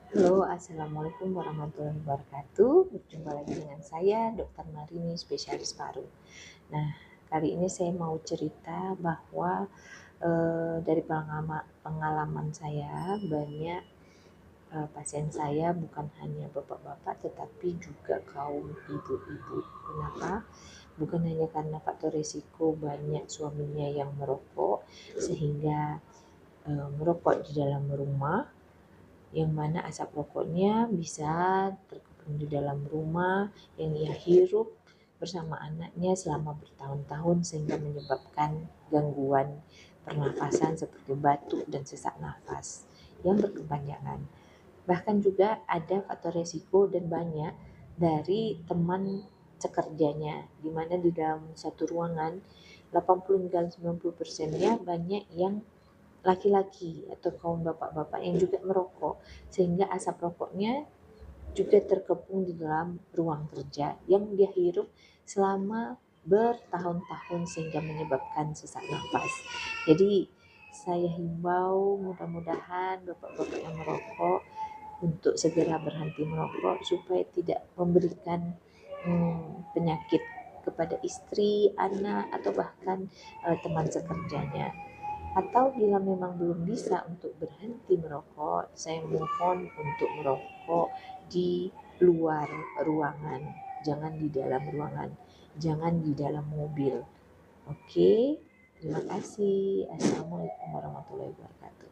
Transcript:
Halo, Assalamualaikum warahmatullahi wabarakatuh. Berjumpa lagi dengan saya, Dr. Marini, spesialis paru. Nah, kali ini saya mau cerita bahwa dari pengalaman saya banyak pasien saya bukan hanya bapak-bapak tetapi juga kaum ibu-ibu. Kenapa? Bukan hanya karena faktor risiko banyak suaminya yang merokok sehingga merokok di dalam rumah yang mana asap rokoknya bisa terkepung di dalam rumah yang ia hirup bersama anaknya selama bertahun-tahun sehingga menyebabkan gangguan pernafasan seperti batuk dan sesak nafas yang berkepanjangan. Bahkan juga ada faktor resiko dan banyak dari teman sekerjanya, di mana di dalam satu ruangan 80 hingga 90%-nya banyak yang laki-laki atau kaum bapak-bapak yang juga merokok sehingga asap rokoknya juga terkepung di dalam ruang kerja yang dia hirup selama bertahun-tahun sehingga menyebabkan sesak nafas. Jadi saya himbau mudah-mudahan bapak-bapak yang merokok untuk segera berhenti merokok supaya tidak memberikan penyakit kepada istri, anak atau bahkan teman sekerjanya. Atau bila memang belum bisa untuk berhenti merokok, saya mohon untuk merokok di luar ruangan, jangan di dalam ruangan, jangan di dalam mobil. Oke, terima kasih. Assalamualaikum warahmatullahi wabarakatuh.